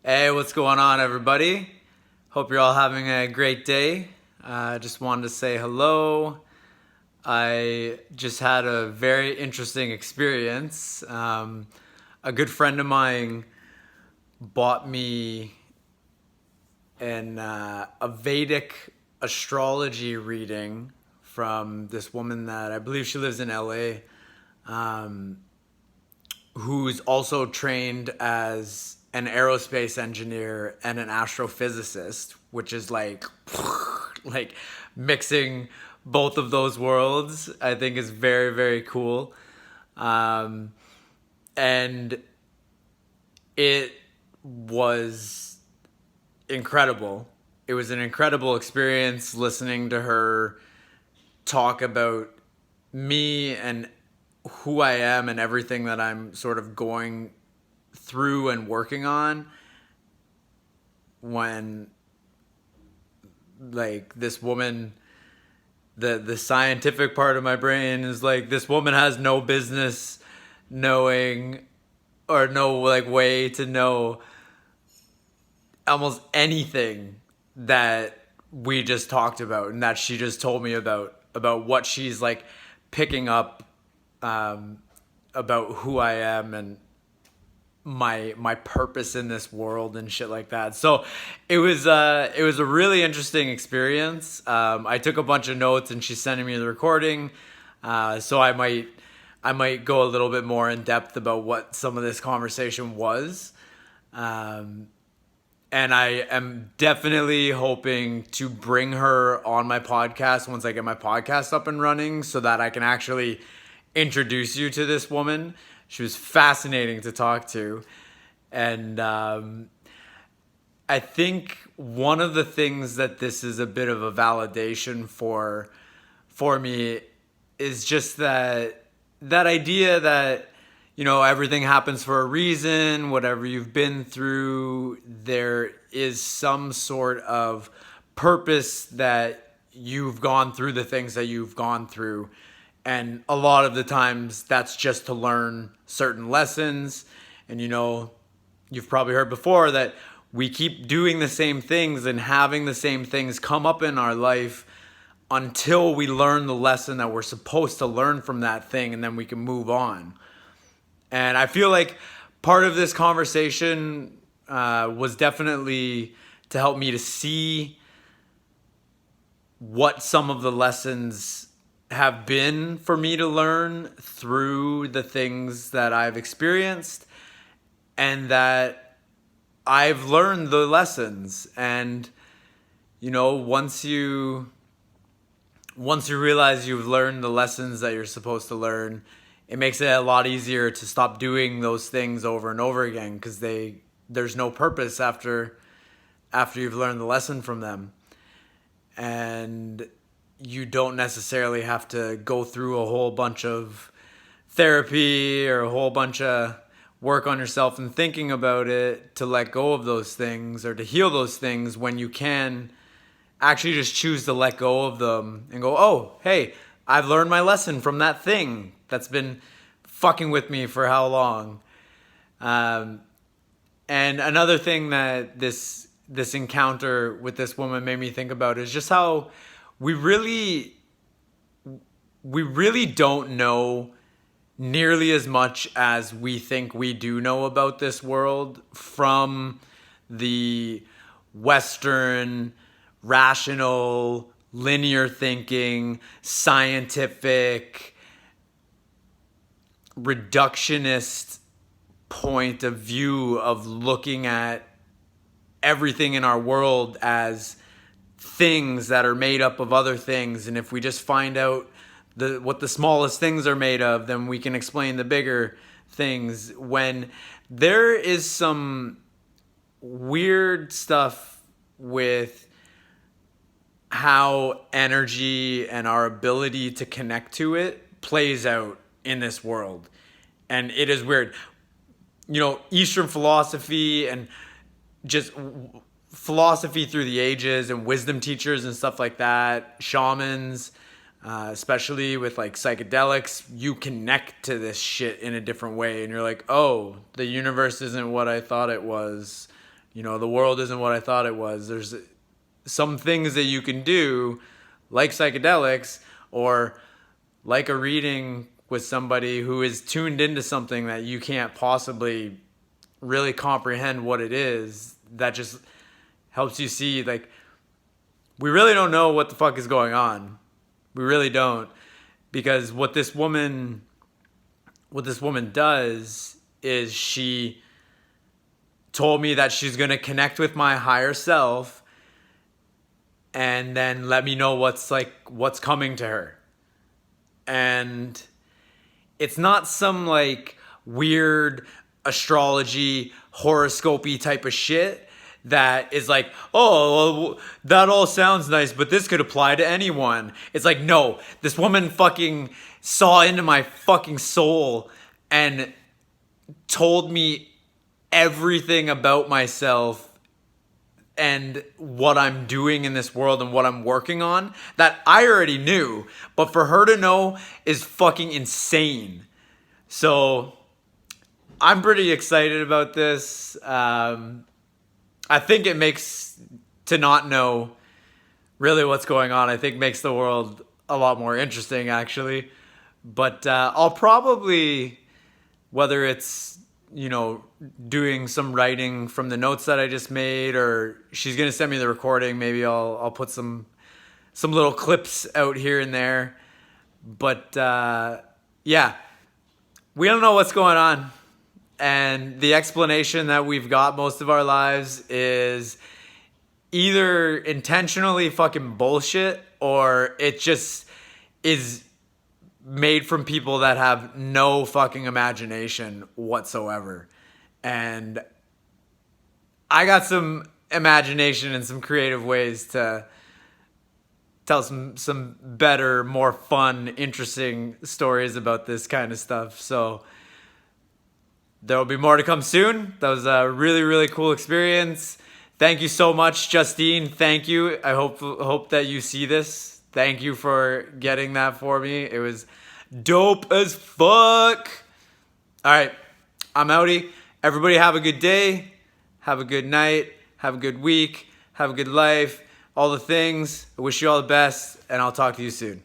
Hey, what's going on, everybody? Hope you're all having a great day. Just wanted to say hello. I just had a very interesting experience. A good friend of mine bought me a Vedic astrology reading from this woman that I believe she lives in LA, who's also trained as an aerospace engineer and an astrophysicist, which is like like mixing both of those worlds. I think is very very cool, um, and it was incredible. It was an incredible experience listening to her talk about me and who I am and everything that I'm sort of going through and working on when like this woman, the scientific part of my brain is like, this woman has no business knowing, or no like way to know almost anything that we just talked about and that she just told me about what she's like picking up, um, about who I am and my purpose in this world and shit like that. So it was a really interesting experience. I took a bunch of notes and she's sending me the recording, so I might go a little bit more in depth about what some of this conversation was. Um, and I am definitely hoping to bring her on my podcast once I get my podcast up and running so that I can actually introduce you to this woman. She was fascinating to talk to. And I think one of the things that this is a bit of a validation for me is just that idea that, you know, everything happens for a reason. Whatever you've been through, there is some sort of purpose that you've gone through the things that you've gone through. And a lot of the times that's just to learn certain lessons. And, you know, you've probably heard before that we keep doing the same things and having the same things come up in our life until we learn the lesson that we're supposed to learn from that thing, and then we can move on. And I feel like part of this conversation was definitely to help me to see what some of the lessons have been for me to learn through the things that I've experienced, and that I've learned the lessons. And, you know, once you realize you've learned the lessons that you're supposed to learn, it makes it a lot easier to stop doing those things over and over again, because there's no purpose after you've learned the lesson from them. And you don't necessarily have to go through a whole bunch of therapy or a whole bunch of work on yourself and thinking about it to let go of those things or to heal those things, when you can actually just choose to let go of them and go, oh, hey, I've learned my lesson from that thing that's been fucking with me for how long. And another thing that this encounter with this woman made me think about is just how we really we really don't know nearly as much as we think we do know about this world from the Western, rational, linear thinking, scientific, reductionist point of view of looking at everything in our world as things that are made up of other things. And if we just find out what the smallest things are made of, then we can explain the bigger things. When there is some weird stuff with how energy and our ability to connect to it plays out in this world. And it is weird. You know, Eastern philosophy and just philosophy through the ages and wisdom teachers and stuff like that, shamans, especially with like psychedelics, you connect to this shit in a different way. And you're like, oh, the universe isn't what I thought it was. You know, the world isn't what I thought it was. There's some things that you can do, like psychedelics, or like a reading with somebody who is tuned into something that you can't possibly really comprehend what it is, that just helps you see, like, we really don't know what the fuck is going on. We really don't. Because what this woman does is she told me that she's going to connect with my higher self and then let me know what's coming to her. And it's not some like weird astrology horoscopy type of shit that is like, oh, well, that all sounds nice, but this could apply to anyone. It's like, no, this woman fucking saw into my fucking soul and told me everything about myself and what I'm doing in this world and what I'm working on that I already knew, but for her to know is fucking insane. So I'm pretty excited about this. I think it makes, to not know really what's going on, I think makes the world a lot more interesting, actually. But I'll probably, whether it's, you know, doing some writing from the notes that I just made, or she's gonna send me the recording, maybe I'll put some little clips out here and there. But yeah, we don't know what's going on. And the explanation that we've got most of our lives is either intentionally fucking bullshit, or it just is made from people that have no fucking imagination whatsoever. And I got some imagination and some creative ways to tell some better, more fun, interesting stories about this kind of stuff. So there will be more to come soon. That was a really, really cool experience. Thank you so much, Justine. Thank you. I hope that you see this. Thank you for getting that for me. It was dope as fuck. All right, I'm outie. Everybody have a good day. Have a good night. Have a good week. Have a good life. All the things. I wish you all the best, and I'll talk to you soon.